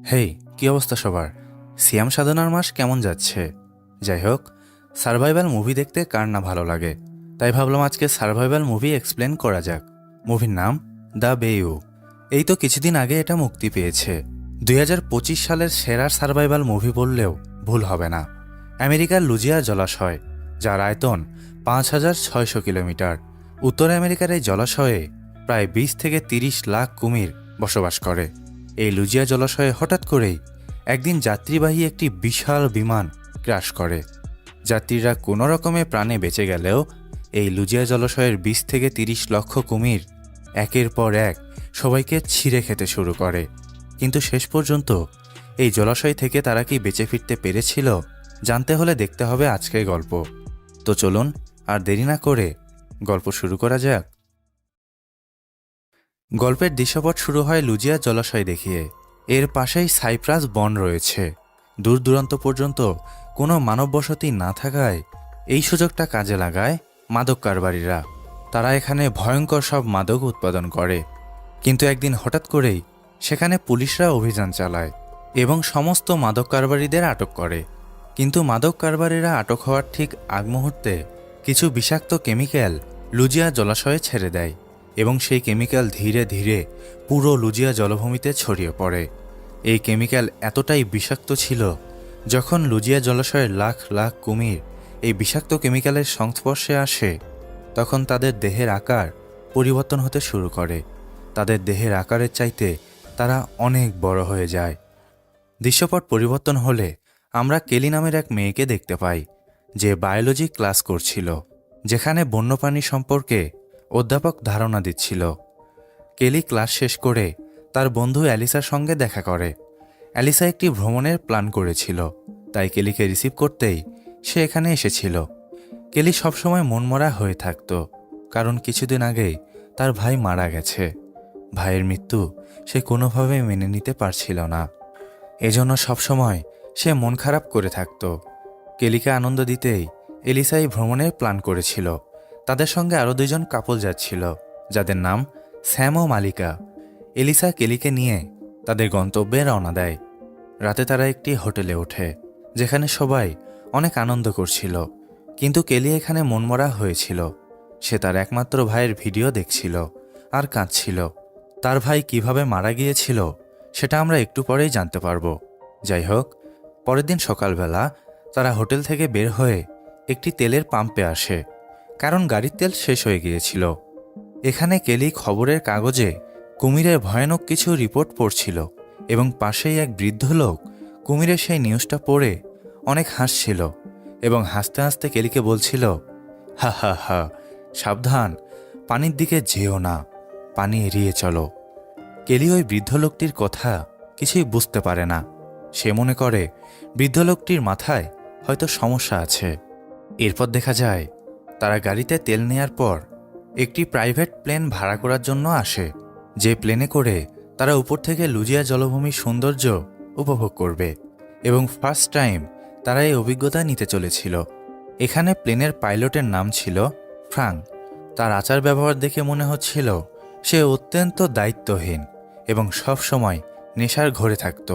হেই, কি অবস্থা সবার? সিয়াম সাধনার মাস কেমন যাচ্ছে? যাই হোক, সার্ভাইভাল মুভি দেখতে কার না ভালো লাগে। তাই ভাবলাম আজকে সার্ভাইভাল মুভি এক্সপ্লেন করা যাক। মুভির নাম দ্য বেইউ। এই তো কিছুদিন আগে এটা মুক্তি পেয়েছে। 2025 সালের সেরা সার্ভাইভাল মুভি বললেও ভুল হবে না। আমেরিকার লুজিয়া জলাশয়, যার আয়তন 5,600 কিলোমিটার। উত্তর আমেরিকার এই জলাশয়ে প্রায় 20 থেকে 30 লাখ কুমির বসবাস করে। এই লুজিয়া জলাশয়ে হঠাৎ করেই একদিন যাত্রীবাহী একটি বিশাল বিমান ক্র্যাশ করে। যাত্রীরা কোনো রকমে প্রাণে বেঁচে গেলেও এই লুজিয়া জলাশয়ের 20 থেকে 30 লক্ষ কুমির একের পর এক সবাইকে ছিঁড়ে খেতে শুরু করে। কিন্তু শেষ পর্যন্ত এই জলাশয় থেকে তারা কি বেঁচে ফিরতে পেরেছিল? জানতে হলে দেখতে হবে আজকের গল্প। তো চলুন আর দেরি না করে গল্প শুরু করা যাক। গল্পের দৃশ্যপট শুরু হয় লুজিয়া জলাশয় দেখিয়ে। এর পাশেই সাইপ্রাস বন রয়েছে। দূর দূরান্ত পর্যন্ত কোনো মানব বসতি না থাকায় এই সুযোগটা কাজে লাগায় মাদক কারবারিরা। তারা এখানে ভয়ঙ্কর সব মাদক উৎপাদন করে। কিন্তু একদিন হঠাৎ করেই সেখানে পুলিশরা অভিযান চালায় এবং সমস্ত মাদক কারবারিদের আটক করে। কিন্তু মাদক কারবারিরা আটক হওয়ার ঠিক আগ মুহূর্তে কিছু বিষাক্ত কেমিক্যাল লুজিয়া জলাশয়ে ছেড়ে দেয় এবং সেই কেমিক্যাল ধীরে ধীরে পুরো লুজিয়া জলভূমিতে ছড়িয়ে পড়ে। এই কেমিক্যাল এতটাই বিষাক্ত ছিল, যখন লুজিয়া জলাশয়ের লাখ লাখ কুমির এই বিষাক্ত কেমিক্যালের সংস্পর্শে আসে, তখন তাদের দেহের আকার পরিবর্তন হতে শুরু করে। তাদের দেহের আকারের চাইতে তারা অনেক বড় হয়ে যায়। দৃশ্যপট পরিবর্তন হলে আমরা কেলি নামের এক মেয়েকে দেখতে পাই, যে বায়োলজি ক্লাস করছিল, যেখানে বন্যপ্রাণী সম্পর্কে অধ্যাপক ধারণা দিচ্ছিল। কেলি ক্লাস শেষ করে তার বন্ধু অ্যালিসার সঙ্গে দেখা করে। অ্যালিসা একটি ভ্রমণের প্ল্যান করেছিল, তাই কেলিকে রিসিভ করতেই সে এখানে এসেছিল। কেলি সবসময় মনমরা হয়ে থাকত, কারণ কিছুদিন আগেই তার ভাই মারা গেছে। ভাইয়ের মৃত্যু সে কোনোভাবেই মেনে নিতে পারছিল না। এজন্য সবসময় সে মন খারাপ করে থাকত। কেলিকে আনন্দ দিতেই এলিসা এই ভ্রমণের প্ল্যান করেছিল। তাদের সঙ্গে আরও দুজন কাপল যাচ্ছিল, যাদের নাম স্যাম ও মালিকা। এলিসা কেলিকে নিয়ে তাদের গন্তব্যে রওনা দেয়। রাতে তারা একটি হোটেলে ওঠে, যেখানে সবাই অনেক আনন্দ করছিল। কিন্তু কেলি এখানে মনমরা হয়েছিল। সে তার একমাত্র ভাইয়ের ভিডিও দেখছিল আর কাঁদছিল। তার ভাই কিভাবে মারা গিয়েছিল সেটা আমরা একটু পরেই জানতে পারবো। যাই হোক, পরের দিন সকালবেলা তারা হোটেল থেকে বের হয়ে একটি তেলের পাম্পে আসে, কারণ গাড়ির তেল শেষ হয়ে গিয়েছিল। এখানে কেলি খবরের কাগজে কুমিরের ভয়ানক কিছু রিপোর্ট পড়ছিল এবং পাশেই এক বৃদ্ধ লোক কুমিরের সেই নিউজটা পড়ে অনেক হাসছিল এবং হাসতে হাসতে কেলিকে বলছিল, হা হা হা, সাবধান, পানির দিকে যেও না, পানি এড়িয়ে চলো। কেলি ওই বৃদ্ধ লোকটির কথা কিছুই বুঝতে পারে না। সে মনে করে বৃদ্ধ লোকটির মাথায় হয়তো সমস্যা আছে। এরপর দেখা যায় তারা গাড়িতে তেল নেয়ার পর একটি প্রাইভেট প্লেন ভাড়া করার জন্য আসে, যে প্লেনে করে তারা উপর থেকে লুজিয়া জলভূমির সৌন্দর্য উপভোগ করবে এবং ফার্স্ট টাইম তারা এই অভিজ্ঞতা নিতে চলেছিল। এখানে প্লেনের পাইলটের নাম ছিল ফ্রাঙ্ক। তার আচার ব্যবহার দেখে মনে হচ্ছিল সে অত্যন্ত দায়িত্বহীন এবং সব সময় নেশার ঘরে থাকত।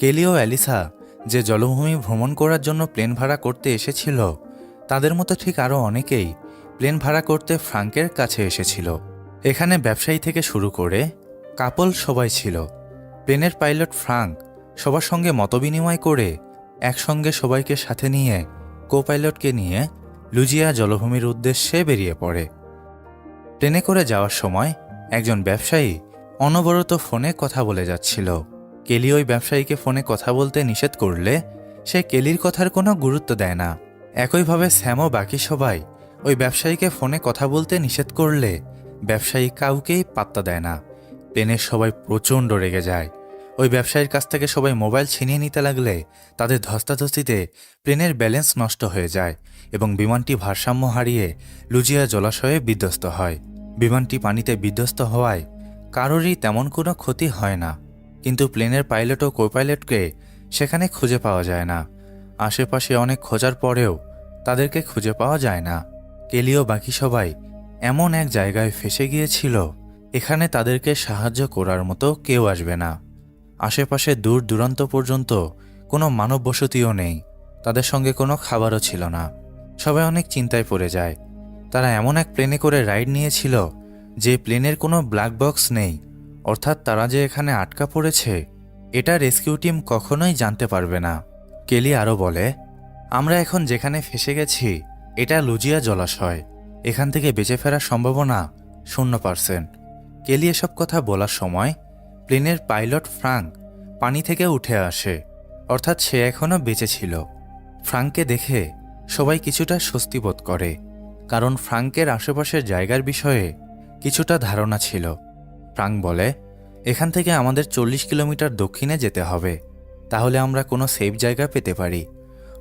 কেলি ও অ্যালিসা যে জলভূমি ভ্রমণ করার জন্য প্লেন ভাড়া করতে এসেছিল, তাদের মতো ঠিক আরও অনেকেই প্লেন ভাড়া করতে ফ্রাঙ্কের কাছে এসেছিল। এখানে ব্যবসায়ী থেকে শুরু করে কাপল সবাই ছিল। প্লেনের পাইলট ফ্রাঙ্ক সবার সঙ্গে মতবিনিময় করে একসঙ্গে সবাইকে সাথে নিয়ে কো পাইলটকে নিয়ে লুজিয়া জলভূমির উদ্দেশ্যে বেরিয়ে পড়ে। প্লেনে করে যাওয়ার সময় একজন ব্যবসায়ী অনবরত ফোনে কথা বলে যাচ্ছিল। কেলি ওই ব্যবসায়ীকে ফোনে কথা বলতে নিষেধ করলে সে কেলির কথার কোনো গুরুত্ব দেয় না। একইভাবে স্যামও বাকি সবাই ওই ব্যবসায়ীকে ফোনে কথা বলতে নিষেধ করলে ব্যবসায়ী কাউকেই পাত্তা দেয় না। প্লেনের সবাই প্রচণ্ড রেগে যায়। ওই ব্যবসায়ীর কাছ থেকে সবাই মোবাইল ছিনিয়ে নিতে লাগলে তাদের ধস্তাধস্তিতে প্লেনের ব্যালেন্স নষ্ট হয়ে যায় এবং বিমানটি ভারসাম্য হারিয়ে লুজিয়া জলাশয়ে বিধ্বস্ত হয়। বিমানটি পানিতে বিধ্বস্ত হওয়ায় কারোরই তেমন কোনো ক্ষতি হয় না, কিন্তু প্লেনের পাইলট ও কোপাইলটকে সেখানে খুঁজে পাওয়া যায় না। আশেপাশে অনেক খোঁজার পরেও তাদেরকে খুঁজে পাওয়া যায় না। কেলি ও বাকি সবাই এমন এক জায়গায় ফেঁসে গিয়েছিল, এখানে তাদেরকে সাহায্য করার মতো কেউ আসবে না। আশেপাশে দূর দূরান্ত পর্যন্ত কোনো মানব বসতিও নেই, তাদের সঙ্গে কোনো খাবারও ছিল না। সবাই অনেক চিন্তায় পড়ে যায়। তারা এমন এক প্লেনে করে রাইড নিয়েছিল যে প্লেনের কোনো ব্ল্যাক বক্স নেই, অর্থাৎ তারা যে এখানে আটকা পড়েছে এটা রেস্কিউ টিম কখনোই জানতে পারবে না। কেলি আরও বলে, আমরা এখন যেখানে ফেসে গেছি এটা লুজিয়া জলাশয়, এখান থেকে বেঁচে ফেরার সম্ভাবনা 0%। কেলি এসব কথা বলার সময় প্লেনের পাইলট ফ্রাঙ্ক পানি থেকে উঠে আসে, অর্থাৎ সে এখনও বেঁচে ছিল। ফ্রাঙ্ককে দেখে সবাই কিছুটা স্বস্তি বোধ করে, কারণ ফ্রাঙ্কের আশেপাশের জায়গার বিষয়ে কিছুটা ধারণা ছিল। ফ্রাঙ্ক বলে, এখান থেকে আমাদের 40 কিলোমিটার দক্ষিণে যেতে হবে, তাহলে আমরা কোনো সেফ জায়গা পেতে পারি।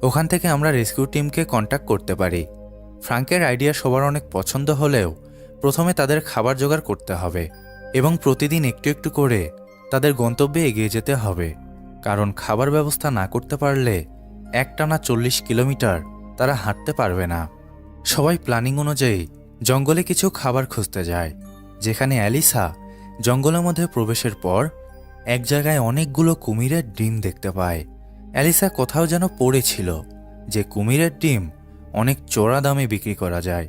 ওখান থেকে আমরা রেস্কিউ টিমকে কন্ট্যাক্ট করতে পারি। ফ্রাঙ্কের আইডিয়া সবার অনেক পছন্দ হলেও প্রথমে তাদের খাবার জোগাড় করতে হবে এবং প্রতিদিন একটু একটু করে তাদের গন্তব্যে এগিয়ে যেতে হবে, কারণ খাবার ব্যবস্থা না করতে পারলে একটানা 40 কিলোমিটার তারা হাঁটতে পারবে না। সবাই প্ল্যানিং অনুযায়ী জঙ্গলে কিছু খাবার খুঁজতে যায়, যেখানে অ্যালিসা জঙ্গলের মধ্যে প্রবেশের পর এক জায়গায় অনেকগুলো কুমিরের ডিম দেখতে পায়। অ্যালিসা কোথাও যেন পড়েছিল যে কুমিরের ডিম অনেক চড়া দামে বিক্রি করা যায়,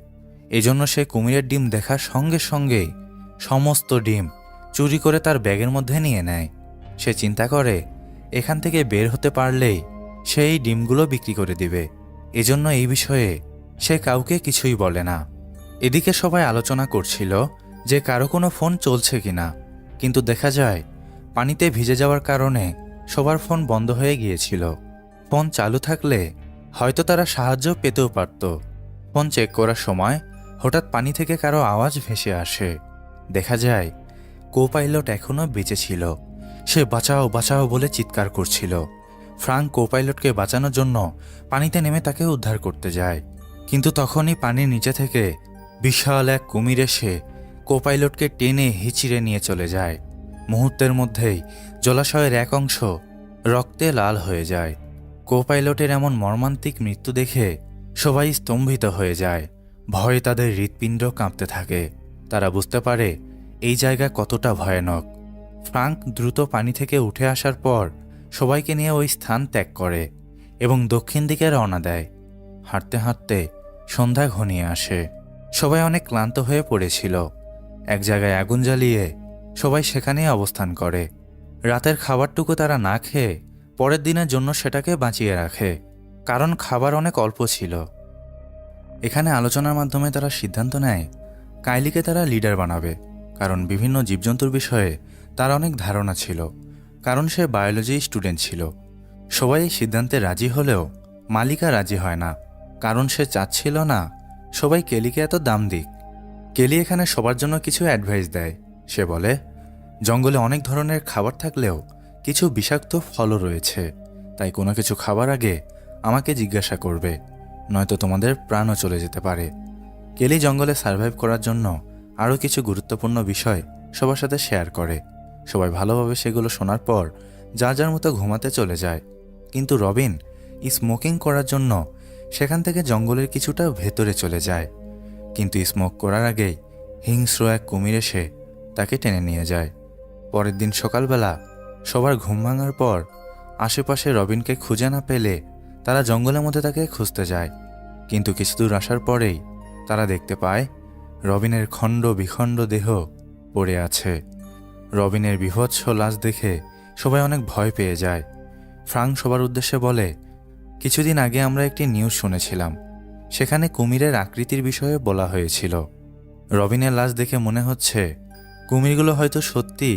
এজন্য সে কুমিরের ডিম দেখার সঙ্গে সঙ্গেই সমস্ত ডিম চুরি করে তার ব্যাগের মধ্যে নিয়ে নেয়। সে চিন্তা করে এখান থেকে বের হতে পারলেই সে এই ডিমগুলো বিক্রি করে দিবে, এজন্য এই বিষয়ে সে কাউকে কিছুই বলে না। এদিকে সবাই আলোচনা করছিল যে কারো কোনো ফোন চলছে কিনা, কিন্তু দেখা যায় পানিতে ভিজে যাওয়ার কারণে সবার ফোন বন্ধ হয়ে গিয়েছিল। ফোন চালু থাকলে হয়তো তারা সাহায্য পেতেও পারত। ফোন চেক করার সময় হঠাৎ পানি থেকে কারো আওয়াজ ভেসে আসে। দেখা যায় কো পাইলট এখনও বেঁচে ছিল। সে বাঁচাও বাঁচাও বলে চিৎকার করছিল। ফ্রাঙ্ক কো পাইলটকে বাঁচানোর জন্য পানিতে নেমে তাকে উদ্ধার করতে যায়, কিন্তু তখনই পানির নিচে থেকে বিশাল এক কুমির এসে কো পাইলটকে টেনে হিঁচড়ে নিয়ে চলে যায়। মুহূর্তের মধ্যেই জলাশয়ের এক অংশ রক্তে লাল হয়ে যায়। কো পাইলটের এমন মর্মান্তিক মৃত্যু দেখে সবাই স্তম্ভিত হয়ে যায়। ভয়ে তাদের হৃৎপিণ্ড কাঁপতে থাকে। তারা বুঝতে পারে এই জায়গা কতটা ভয়ানক। ফ্রাঙ্ক দ্রুত পানি থেকে উঠে আসার পর সবাইকে নিয়ে ওই স্থান ত্যাগ করে এবং দক্ষিণ দিকে রওনা দেয়। হাঁটতে হাঁটতে সন্ধ্যা ঘনিয়ে আসে। সবাই অনেক ক্লান্ত হয়ে পড়েছিল। এক জায়গায় আগুন জ্বালিয়ে সবাই সেখানেই অবস্থান করে। রাতের খাবারটুকু তারা না খেয়ে পরের দিনের জন্য সেটাকে বাঁচিয়ে রাখে, কারণ খাবার অনেক অল্প ছিল। এখানে আলোচনার মাধ্যমে তারা সিদ্ধান্ত নেয় কাইলিকে তারা লিডার বানাবে, কারণ বিভিন্ন জীবজন্তুর বিষয়ে তার অনেক ধারণা ছিল, কারণ সে বায়োলজি স্টুডেন্ট ছিল। সবাই এই সিদ্ধান্তে রাজি হলেও মালিকা রাজি হয় না, কারণ সে চাচ্ছিল না সবাই কেলিকে এত দাম দিক। কেলি এখানে সবার জন্য কিছু অ্যাডভাইস দেয়। সে বলে, জঙ্গলে অনেক ধরনের খাবার থাকলেও কিছু বিষাক্ত ফলও রয়েছে, তাই কোনো কিছু খাবার আগে আমাকে জিজ্ঞাসা করবে, নয়তো তোমাদের প্রাণও চলে যেতে পারে। কেলি জঙ্গলে সার্ভাইভ করার জন্য আরও কিছু গুরুত্বপূর্ণ বিষয় সবার সাথে শেয়ার করে। সবাই ভালোভাবে সেগুলো শোনার পর যার যার মতো ঘুমাতে চলে যায়, কিন্তু রবিন স্মোকিং করার জন্য সেখান থেকে জঙ্গলের কিছুটা ভেতরে চলে যায়। কিন্তু স্মোক করার আগেই হিংস্র এক কুমির এসে তাকে টেনে নিয়ে যায়। পরের দিন সকালবেলা সবার ঘুম ভাঙার পর আশেপাশে রবিনকে খুঁজে না পেলে তারা জঙ্গলের মধ্যে তাকে খুঁজতে যায়, কিন্তু কিছু দূর আসার পরেই তারা দেখতে পায় রবিনের খণ্ড বিখণ্ড দেহ পড়ে আছে। রবিনের বীভৎস লাশ দেখে সবাই অনেক ভয় পেয়ে যায়। ফ্রাঙ্ক সবার উদ্দেশ্যে বলে, কিছুদিন আগে আমরা একটি নিউজ শুনেছিলাম, সেখানে কুমিরের আকৃতির বিষয়ে বলা হয়েছিল। রবিনের লাশ দেখে মনে হচ্ছে কুমিরগুলো হয়তো সত্যি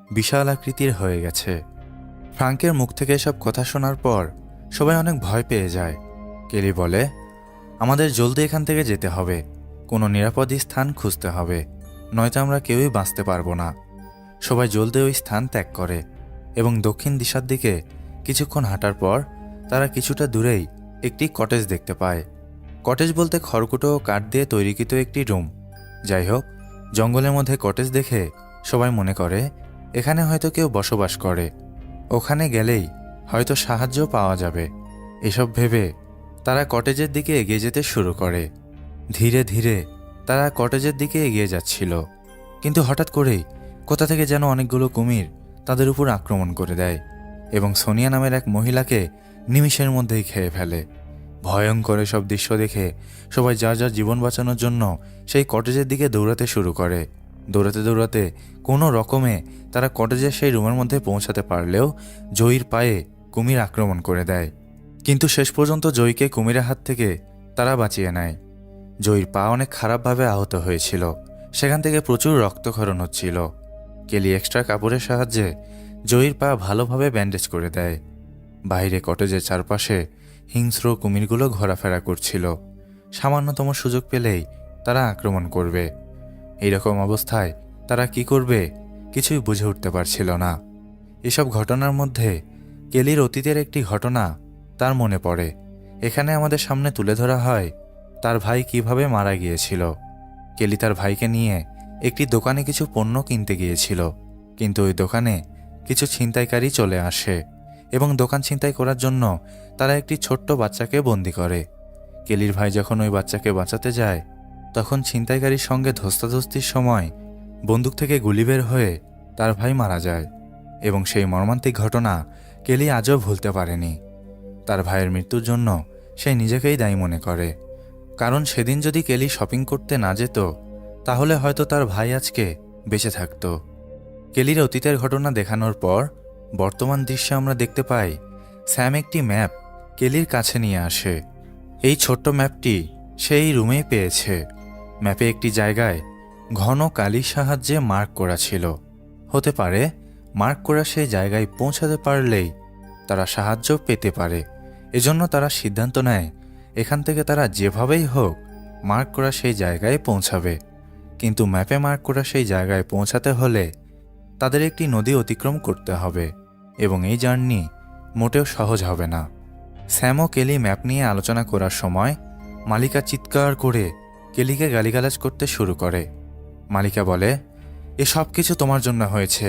বিশাল আকৃতির হয়ে গেছে। ফ্রাঙ্কের মুখ থেকে এসব কথা শোনার পর সবাই অনেক ভয় পেয়ে যায়। কেলি বলে, আমাদের জলদি এখান থেকে যেতে হবে, কোনো নিরাপদ স্থান খুঁজতে হবে, নয়তো আমরা কেউই বাঁচতে পারবো না। সবাই জলদি ওই স্থান ত্যাগ করে এবং দক্ষিণ দিশার দিকে কিছুক্ষণ হাঁটার পর তারা কিছুটা দূরেই একটি কটেজ দেখতে পায়। কটেজ বলতে খড়কুটো ও কাঠ দিয়ে তৈরিকৃত একটি রুম। যাই হোক, জঙ্গলের মধ্যে কটেজ দেখে সবাই মনে করে এখানে হয়তো কেউ বসবাস করে, ওখানে গেলেই হয়তো সাহায্য পাওয়া যাবে। এসব ভেবে তারা কটেজের দিকে এগিয়ে যেতে শুরু করে। ধীরে ধীরে তারা কটেজের দিকে এগিয়ে যাচ্ছিল, কিন্তু হঠাৎ করেই কোথা থেকে যেন অনেকগুলো কুমির তাদের উপর আক্রমণ করে দেয় এবং সোনিয়া নামের এক মহিলাকে নিমিষের মধ্যেই খেয়ে ফেলে। ভয়ঙ্কর সব দৃশ্য দেখে সবাই যার যার জীবন বাঁচানোর জন্য সেই কটেজের দিকে দৌড়াতে শুরু করে। দৌড়াতে দৌড়াতে কোনো রকমে তারা কটেজের সেই রুমের মধ্যে পৌঁছাতে পারলেও জয়ীর পায়ে কুমির আক্রমণ করে দেয়। কিন্তু শেষ পর্যন্ত জয়ীকে কুমিরের হাত থেকে তারা বাঁচিয়ে নেয়। জয়ীর পা অনেক খারাপভাবে আহত হয়েছিল, সেখান থেকে প্রচুর রক্তক্ষরণ হচ্ছিল। কেলি এক্সট্রা কাপড়ের সাহায্যে জয়ীর পা ভালোভাবে ব্যান্ডেজ করে দেয়। বাইরে কটেজের চারপাশে হিংস্র কুমিরগুলো ঘোরাফেরা করছিল। সামান্যতম সুযোগ পেলেই তারা আক্রমণ করবে। এইরকম অবস্থায় তারা কি করবে কিছুই বুঝে উঠতে পারছিল না। এসব ঘটনার মধ্যে কেলির অতীতের একটি ঘটনা তার মনে পড়ে। এখানে আমাদের সামনে তুলে ধরা হয় তার ভাই কিভাবে মারা গিয়েছিল। কেলি তার ভাইকে নিয়ে একটি দোকানে কিছু পণ্য কিনতে গিয়েছিল, কিন্তু ওই দোকানে কিছু ছিনতাইকারী চলে আসে এবং দোকান ছিনতাই করার জন্য তারা একটি ছোট্ট বাচ্চাকে বন্দি করে। কেলির ভাই যখন ওই বাচ্চাকে বাঁচাতে যায়, তখন ছিনতাইকারীর সঙ্গে ধস্তাধস্তির সময় বন্দুক থেকে গুলি বের হয়ে তার ভাই মারা যায় এবং সেই মর্মান্তিক ঘটনা কেলি আজও ভুলতে পারেনি। তার ভাইয়ের মৃত্যুর জন্য সে নিজেকেই দায়ী মনে করে, কারণ সেদিন যদি কেলি শপিং করতে না যেত তাহলে হয়তো তার ভাই আজকে বেঁচে থাকত। কেলির অতীতের ঘটনা দেখানোর পর বর্তমান দৃশ্যে আমরা দেখতে পাই স্যাম একটি ম্যাপ কেলির কাছে নিয়ে আসে। এই ছোট্ট ম্যাপটি সেই রুমেই পেয়েছে। ম্যাপে একটি জায়গায় ঘন কালির সাহায্যে মার্ক করা ছিল। হতে পারে মার্ক করা সেই জায়গায় পৌঁছাতে পারলেই তারা সাহায্য পেতে পারে। এজন্য তারা সিদ্ধান্ত নেয় এখান থেকে তারা যেভাবেই হোক মার্ক করা সেই জায়গায় পৌঁছাবে। কিন্তু ম্যাপে মার্ক করা সেই জায়গায় পৌঁছাতে হলে তাদের একটি নদী অতিক্রম করতে হবে এবং এই জার্নি মোটেও সহজ হবে না। স্যাম ও কেলি ম্যাপ নিয়ে আলোচনা করার সময় মালিকা চিৎকার করে কেলিকে গালিগালাজ করতে শুরু করে। মালিকা বলে, এসব কিছু তোমার জন্য হয়েছে,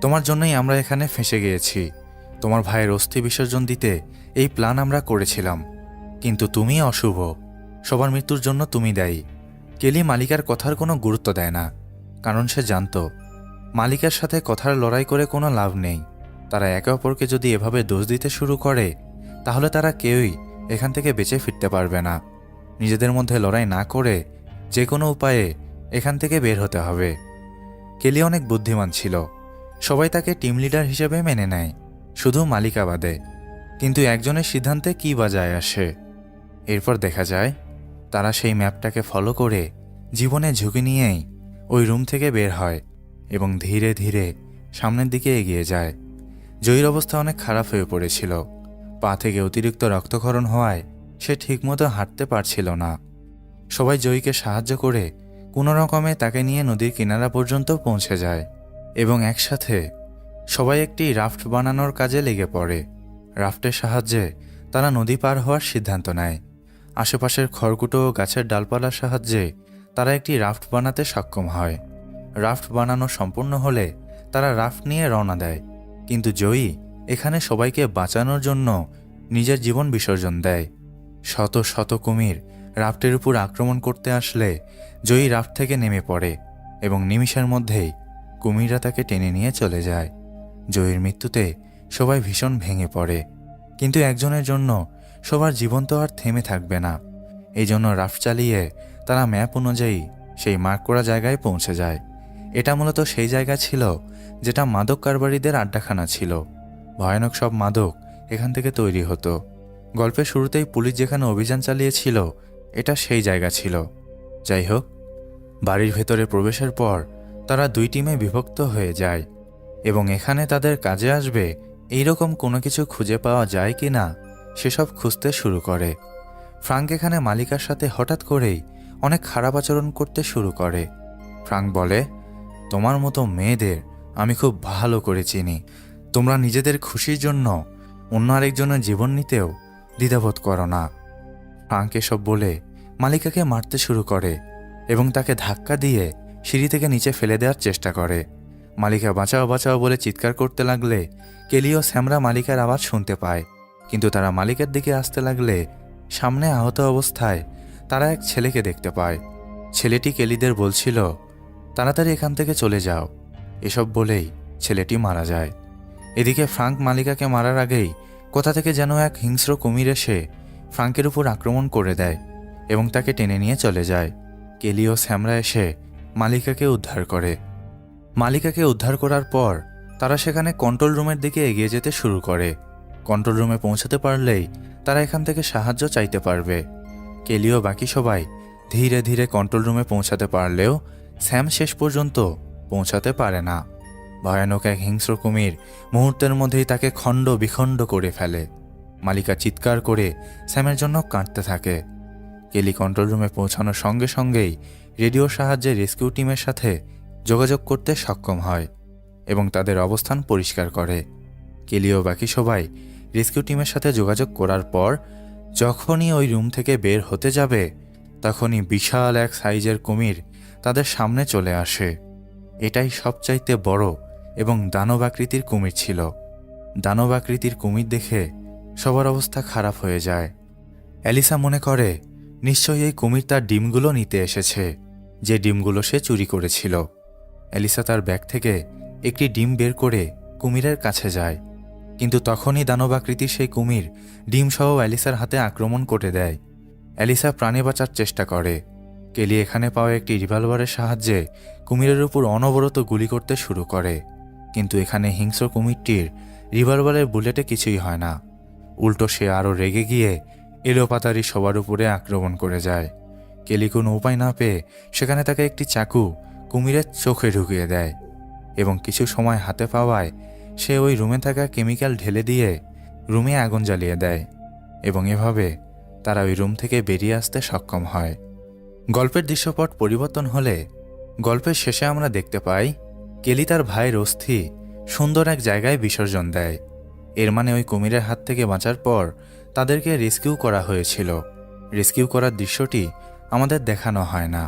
তোমার জন্যই আমরা এখানে ফেঁসে গিয়েছি। তোমার ভাইয়ের অস্থি বিসর্জন দিতে এই প্ল্যান আমরা করেছিলাম, কিন্তু তুমি অশুভ, সবার মৃত্যুর জন্য তুমি দায়ী। কেলি মালিকার কথার কোনো গুরুত্ব দেয় না, কারণ সে জানত মালিকার সাথে কথার লড়াই করে কোনো লাভ নেই। তারা একে অপরকে যদি এভাবে দোষ দিতে শুরু করে তাহলে তারা কেউই এখান থেকে বেঁচে ফিরতে পারবে না। নিজেদের মধ্যে লড়াই না করে যে কোনো উপায়ে এখান থেকে বের হতে হবে। কেলি অনেক বুদ্ধিমান ছিল, সবাই তাকে টিম লিডার হিসেবে মেনে নেয়, শুধু মালিকা বাদে। কিন্তু একজনের সিদ্ধান্তে কী বা যায় আসে। এরপর দেখা যায় তারা সেই ম্যাপটাকে ফলো করে জীবনে ঝুঁকি নিয়েই ওই রুম থেকে বের হয় এবং ধীরে ধীরে সামনের দিকে এগিয়ে যায়। জয়ীর অবস্থা অনেক খারাপ হয়ে পড়েছিল। পা থেকে অতিরিক্ত রক্তক্ষরণ হওয়ায় সে ঠিকমতো হাঁটতে পারছিল না। সবাই জয়ীকে সাহায্য করে কোনো রকমে তাকে নিয়ে নদীর কিনারা পর্যন্ত পৌঁছে যায় এবং একসাথে সবাই একটি রাফট বানানোর কাজে লেগে পড়ে। রাফটের সাহায্যে তারা নদী পার হওয়ার সিদ্ধান্ত নেয়। আশেপাশের খড়কুটো ও গাছের ডালপালার সাহায্যে তারা একটি রাফট বানাতে সক্ষম হয়। রাফট বানানো সম্পূর্ণ হলে তারা রাফট নিয়ে রওনা দেয়, কিন্তু জয়ী এখানে সবাইকে বাঁচানোর জন্য নিজের জীবন বিসর্জন দেয়। শত শত কুমির রাফটের উপর আক্রমণ করতে আসলে জয়ী রাফট থেকে নেমে পড়ে এবং নিমিষের মধ্যেই কুমিররা তাকে টেনে নিয়ে চলে যায়। জয়ীর মৃত্যুতে সবাই ভীষণ ভেঙে পড়ে, কিন্তু একজনের জন্য সবার জীবন তো আর থেমে থাকবে না। এই জন্য রাফট চালিয়ে তারা ম্যাপ অনুযায়ী সেই মার্ক করা জায়গায় পৌঁছে যায়। এটা মূলত সেই জায়গা ছিল যেটা মাদক কারবারিদের আড্ডাখানা ছিল। ভয়ানক সব মাদক এখান থেকে তৈরি হতো। গল্পের শুরুতেই পুলিশ যেখানে অভিযান চালিয়েছিল এটা সেই জায়গা ছিল। যাই হোক, বাড়ির ভেতরে প্রবেশের পর তারা দুই টিমে বিভক্ত হয়ে যায় এবং এখানে তাদের কাজে আসবে এইরকম কোনো কিছু খুঁজে পাওয়া যায় কি না সেসব খুঁজতে শুরু করে। ফ্রাঙ্ক এখানে মালিকার সাথে হঠাৎ করেই অনেক খারাপ আচরণ করতে শুরু করে। ফ্রাঙ্ক বলে, তোমার মতো মেয়েদের আমি খুব ভালো করে চিনি। তোমরা নিজেদের খুশির জন্য অন্য আরেকজনের জীবন নিতেও দ্বিধাবোধ করো না। ফ্রাঙ্ক এসব বলে মালিকাকে মারতে শুরু করে এবং তাকে ধাক্কা দিয়ে সিঁড়ি থেকে নিচে ফেলে দেওয়ার চেষ্টা করে। মালিকা বাঁচাও বাঁচাও বলে চিৎকার করতে লাগলে কেলি ও স্যামরা মালিকার আওয়াজ শুনতে পায়, কিন্তু তারা মালিকের দিকে আসতে লাগলে সামনে আহত অবস্থায় তারা এক ছেলেকে দেখতে পায়। ছেলেটি কেলিদের বলছিল, তাড়াতাড়ি এখান থেকে চলে যাও। এসব বলেই ছেলেটি মারা যায়। এদিকে ফ্রাঙ্ক মালিকাকে মারার আগেই কোথা থেকে যেন এক হিংস্র কুমির এসে ফ্রাঙ্কের উপর আক্রমণ করে দেয় এবং তাকে টেনে নিয়ে চলে যায়। কেলি ও স্যামরা এসে মালিকাকে উদ্ধার করে। মালিকাকে উদ্ধার করার পর তারা সেখানে কন্ট্রোল রুমের দিকে এগিয়ে যেতে শুরু করে। কন্ট্রোল রুমে পৌঁছাতে পারলেই তারা এখান থেকে সাহায্য চাইতে পারবে। কেলি ও বাকি সবাই ধীরে ধীরে কন্ট্রোল রুমে পৌঁছাতে পারলেও স্যাম শেষ পর্যন্ত পৌঁছাতে পারে না। ভয়ানক এক হিংস্র কুমির মুহূর্তের মধ্যেই তাকে খণ্ড বিখণ্ড করে ফেলে। মালিকা চিৎকার করে স্যামের জন্য কাঁদতে থাকে। কেলি কন্ট্রোল রুমে পৌঁছানোর সঙ্গে সঙ্গেই রেডিওর সাহায্যে রেস্কিউ টিমের সাথে যোগাযোগ করতে সক্ষম হয় এবং তাদের অবস্থান পরিষ্কার করে। কেলি ও বাকি সবাই রেস্কিউ টিমের সাথে যোগাযোগ করার পর যখনই ওই রুম থেকে বের হতে যাবে তখনই বিশাল এক সাইজের কুমির তাদের সামনে চলে আসে। এটাই সবচাইতে বড় এবং দানবাকৃতির কুমির ছিল। দানবাকৃতির কুমির দেখে সবার অবস্থা খারাপ হয়ে যায়। অ্যালিসা মনে করে নিশ্চয়ই এই কুমির তার ডিমগুলো নিতে এসেছে, যে ডিমগুলো সে চুরি করেছিল। অ্যালিসা তার ব্যাগ থেকে একটি ডিম বের করে কুমিরের কাছে যায়, কিন্তু তখনই দানবাকৃতির সেই কুমির ডিমসহ অ্যালিসার হাতে আক্রমণ করে দেয়। অ্যালিসা প্রাণে বাঁচার চেষ্টা করে। কেলি এখানে পাওয়া একটি রিভলভারের সাহায্যে কুমিরের উপর অনবরত গুলি করতে শুরু করে, কিন্তু এখানে হিংস্র কুমিরটির রিভলভারের বুলেটে কিছুই হয় না। উল্টো সে আরও রেগে গিয়ে এলোপাতাড়ি সবার উপরে আক্রমণ করে যায়। কেলি কোনো উপায় না পেয়ে সেখানে তাকে একটি চাকু কুমিরের চোখে ঢুকিয়ে দেয় এবং কিছু সময় হাতে পাওয়ায় সে ওই রুমে থাকা কেমিক্যাল ঢেলে দিয়ে রুমে আগুন জ্বালিয়ে দেয় এবং এভাবে তারা ওই রুম থেকে বেরিয়ে আসতে সক্ষম হয়। গল্পের দৃশ্যপট পরিবর্তন হলে গল্পের শেষে আমরা দেখতে পাই কেলি তার ভাইয়ের অস্থি সুন্দর এক জায়গায় বিসর্জন দেয়। এর মানে ওই কুমিরের হাত থেকে বাঁচার পর তাদেরকে রেস্কিউ করা হয়েছিল। রেস্কিউ করার দৃশ্যটি আমাদের দেখানো হয় না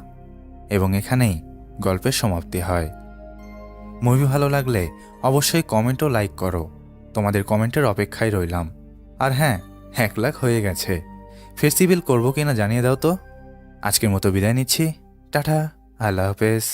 এবং এখানেই গল্পের সমাপ্তি হয়। মুভি ভালো লাগলে অবশ্যই কমেন্ট ও লাইক করো। তোমাদের কমেন্টের অপেক্ষায় রইলাম। আর হ্যাঁ, 1 লাখ হয়ে গেছে। ফেস্টিভ্যাল করবো কিনা জানিয়ে দাও তো। আজকের মতো বিদায় নিচ্ছি। টাটা, আল্লাহ হাফেজ।